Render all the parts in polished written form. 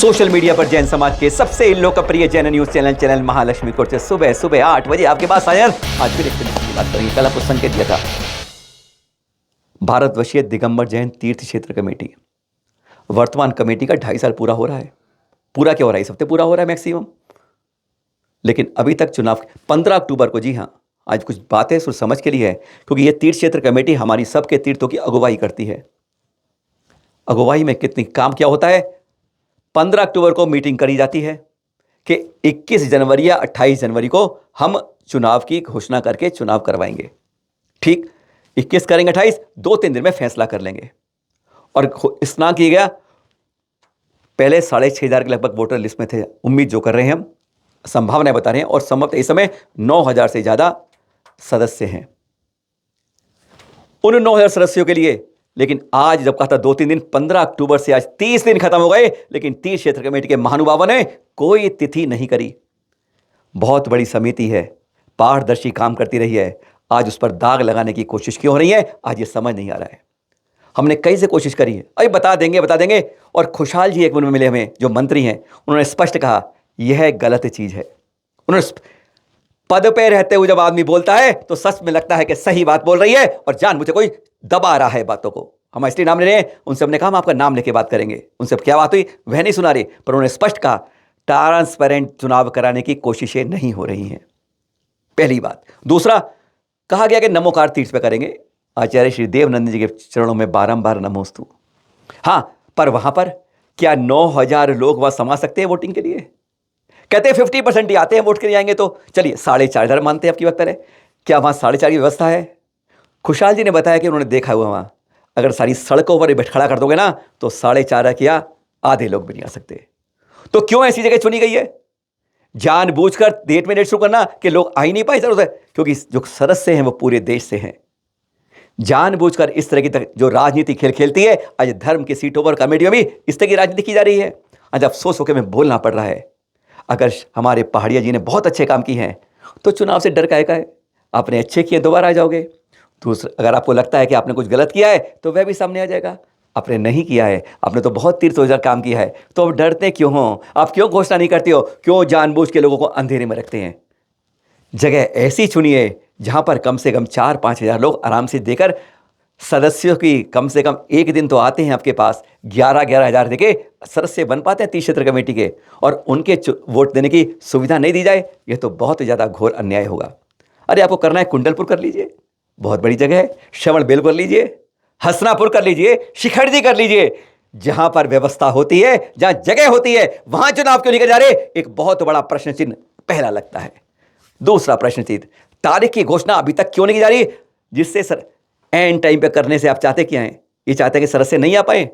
Social media पर जैन समाज के सबसे लोकप्रिय Jain news channel Mahalakshmi court से सुबह सुबह 8 बजे आपके पास आया। आज फिर एक की बात करेंगे। कल आपको संकेत दिया था भारतवर्षीय दिगंबर जैन तीर्थ क्षेत्र कमेटी, वर्तमान कमेटी का 2.5 साल पूरा हो रहा है। पूरा क्या हो रहा है, इस हफ्ते पूरा हो रहा है मैक्सिमम, लेकिन अभी तक चुनाव 15 अक्टूबर को, जी हाँ, आज कुछ बातें सोच समझ के लिए है, क्योंकि यह तीर्थ क्षेत्र कमेटी हमारी सबके तीर्थों की अगुवाई करती है। अगुवाई में कितनी काम क्या होता है, 15 अक्टूबर को मीटिंग करी जाती है कि 21 जनवरी या 28 जनवरी को हम चुनाव की घोषणा करके चुनाव करवाएंगे। ठीक 21 करेंगे, 28 2-3 दिन में फैसला कर लेंगे। और स्नान किया गया, पहले 6,500 के लगभग वोटर लिस्ट में थे। उम्मीद जो कर रहे हैं हम, संभावनाएं बता रहे हैं, और संभवतः इस समय 9,000 से ज़्यादा सदस्य हैं। उन 9,000 सदस्यों के लिए, लेकिन आज जब कहा था 2-3 दिन, 15 अक्टूबर से आज 30 दिन खत्म हो गए, लेकिन तीर्थ क्षेत्र कमेटी के महानुभावों ने कोई तिथि नहीं करी। बहुत बड़ी समिति है, पारदर्शी काम करती रही है, आज उस पर दाग लगाने की कोशिश क्यों हो रही है, आज ये समझ नहीं आ रहा है। हमने कई से कोशिश करी है, अरे बता देंगे। और खुशहाल जी एक दिन में मिले हमें, जो मंत्री हैं, उन्होंने स्पष्ट कहा यह गलत चीज है। उन्होंने पद पे रहते हुए जब आदमी बोलता है तो सच में लगता है कि सही बात बोल रही है, और जान मुझे कोई दबा रहा है बातों को। हम इसलिए नाम ले रहे हैं, उनसे हमने कहा हम आपका नाम लेके बात करेंगे। उनसे क्या बात हुई वह नहीं सुना रहे, पर उन्होंने स्पष्ट कहा ट्रांसपेरेंट चुनाव कराने की कोशिशें नहीं हो रही हैं, पहली बात। दूसरा, कहा गया कि नमोकार तीर्थ पे करेंगे। आचार्य श्री देवनंद जी के चरणों में बारंबार नमोस्तु। हाँ, पर वहां पर क्या 9,000 लोग वहां समा सकते हैं वोटिंग के लिए? कहते हैं 50% ही आते हैं वोट के लिए आएंगे, तो चलिए 4,500 मानते हैं आपकी बात है। क्या वहां 4,500 की व्यवस्था है? खुशहाल जी ने बताया कि उन्होंने देखा हुआ वहां, अगर सारी सड़कों पर बैठ खड़ा कर दोगे ना, तो 4,500 किया आधे लोग भी नहीं आ सकते। तो क्यों ऐसी जगह चुनी गई है? जानबूझकर डेट में डेट शुरू करना कि लोग आ ही नहीं पाए, जरूरत है, क्योंकि जो सदस्य हैं वो पूरे देश से हैं। जानबूझकर इस तरह की जो राजनीति खेल खेलती है, आज धर्म की सीटों पर कमेटियों में इस तरह की राजनीति की जा रही है। आज अफसोस होकर में बोलना पड़ रहा है। अगर हमारे पहाड़िया जी ने बहुत अच्छे काम किए हैं, तो चुनाव से डर काहे का है? आपने अच्छे किए, दोबारा आ जाओगे। दूसरा, अगर आपको लगता है कि आपने कुछ गलत किया है, तो वह भी सामने आ जाएगा। आपने नहीं किया है, आपने तो बहुत तीर्थ काम किया है, तो अब डरते क्यों हो? आप क्यों घोषणा नहीं करते हो? क्यों जानबूझ के लोगों को अंधेरे में रखते हैं? जगह ऐसी चुनिए जहां पर कम से कम 4-5 हज़ार लोग आराम से देकर, सदस्यों की कम से कम एक दिन तो आते हैं आपके पास, 11-11 हज़ार देके सदस्य बन पाते हैं तीर्थ क्षेत्र कमेटी के, और उनके वोट देने की सुविधा नहीं दी जाए, यह तो बहुत ही ज़्यादा घोर अन्याय होगा। अरे आपको करना है कुंडलपुर कर लीजिए, बहुत बड़ी जगह है। श्रवणबेल कर लीजिए, हसनापुर कर लीजिए, शिखरजी कर लीजिए। जहां पर व्यवस्था होती है, जहां जगह होती है, वहां चुनाव क्यों नहीं कर जा रहे? एक बहुत बड़ा प्रश्न चिन्ह पहला लगता है। दूसरा प्रश्न चिन्ह, तारीख की घोषणा अभी तक क्यों नहीं की जा रही? जिससे सर एंड टाइम पे करने से आप चाहते क्या हैं? ये चाहते हैं कि सदस्य नहीं आ पाए।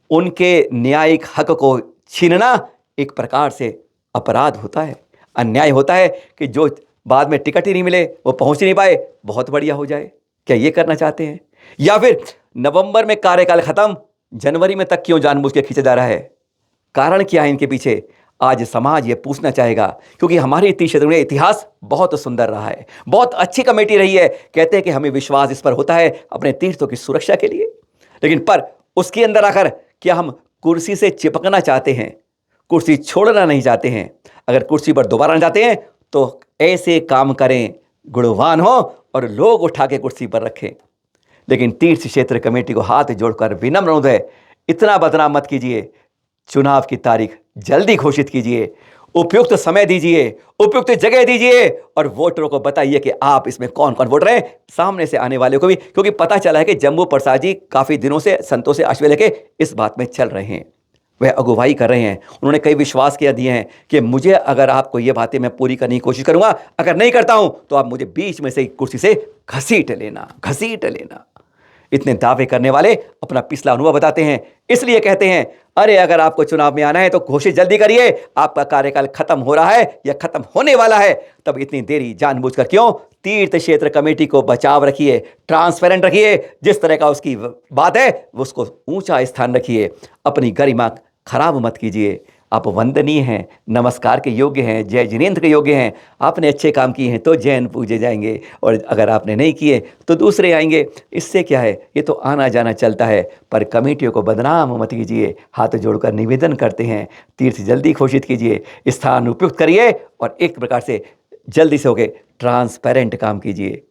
उनके न्यायिक हक को छीनना एक प्रकार से अपराध होता है, अन्याय होता है, कि जो बाद में टिकट ही नहीं मिले, वो पहुंच ही नहीं पाए, बहुत बढ़िया हो जाए। क्या ये करना चाहते हैं? या फिर नवंबर में कार्यकाल खत्म, जनवरी में तक क्यों जानबूझ के खींचा जा रहा है? कारण क्या है इनके पीछे? आज समाज ये पूछना चाहेगा, क्योंकि हमारे तीर्थ क्षेत्र में इतिहास बहुत सुंदर रहा है, बहुत अच्छी कमेटी रही है। कहते हैं कि हमें विश्वास इस पर होता है अपने तीर्थों की सुरक्षा के लिए, लेकिन पर उसके अंदर आकर क्या हम कुर्सी से चिपकना चाहते हैं? कुर्सी छोड़ना नहीं चाहते हैं। अगर कुर्सी पर दोबारा न जाते हैं, तो ऐसे काम करें, गुणवान हो और लोग उठा के कुर्सी पर रखें। लेकिन तीर्थ क्षेत्र कमेटी को हाथ जोड़कर विनम्र अनुरोध है, इतना बदनाम मत कीजिए। चुनाव की तारीख जल्दी घोषित कीजिए, उपयुक्त समय दीजिए, उपयुक्त जगह दीजिए, और वोटरों को बताइए कि आप इसमें कौन कौन वोट रहे हैं, सामने से आने वाले को भी। क्योंकि पता चला है कि जम्मू प्रसाद जी काफी दिनों से संतों से आश्रय लेके इस बात में चल रहे हैं, वह अगुवाई कर रहे हैं। उन्होंने कई विश्वास किया दिए हैं कि मुझे, अगर आपको ये बातें मैं पूरी करने की कोशिश करूंगा, अगर नहीं करता हूं तो आप मुझे बीच में से कुर्सी से घसीट लेना। इतने दावे करने वाले अपना पिछला अनुभव बताते हैं, इसलिए कहते हैं अरे अगर आपको चुनाव में आना है तो घोषित जल्दी करिए, आपका कार्यकाल खत्म हो रहा है या खत्म होने वाला है, तब इतनी देरी जानबूझकर क्यों? तीर्थ क्षेत्र कमेटी को बचाव रखिए, ट्रांसपेरेंट रखिए, जिस तरह का उसकी बात है उसको ऊंचा स्थान रखिए, अपनी गरिमा खराब मत कीजिए। आप वंदनीय हैं, नमस्कार के योग्य हैं, जय जिनेंद्र के योग्य हैं। आपने अच्छे काम किए हैं तो जैन पूजे जाएंगे, और अगर आपने नहीं किए तो दूसरे आएंगे। इससे क्या है, ये तो आना जाना चलता है, पर कमेटियों को बदनाम मत कीजिए। हाथ जोड़कर निवेदन करते हैं, तीर्थ जल्दी घोषित कीजिए, स्थान उपयुक्त करिए, और एक प्रकार से जल्दी से होके ट्रांसपेरेंट काम कीजिए।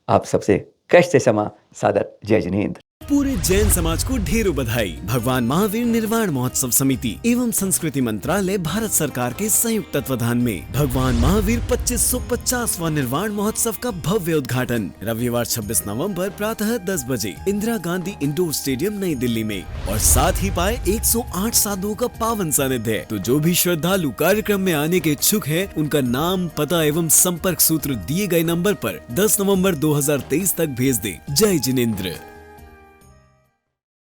आप सबसे कष्ट से क्षमा, सादर जय जिनेंद्र। पूरे जैन समाज को ढेरों बधाई। भगवान महावीर निर्वाण महोत्सव समिति एवं संस्कृति मंत्रालय भारत सरकार के संयुक्त तत्वाधान में भगवान महावीर 2550वां निर्वाण महोत्सव का भव्य उद्घाटन रविवार 26 नवंबर प्रातः 10 बजे इंदिरा गांधी इंडोर स्टेडियम नई दिल्ली में, और साथ ही पाए 108 साधुओं का पावन सानिध्य। तो जो भी श्रद्धालु कार्यक्रम में आने के इच्छुक है, उनका नाम, पता एवं संपर्क सूत्र दिए गए नंबर पर 10 नवंबर 2023 तक भेज दे। जय जिनेंद्र।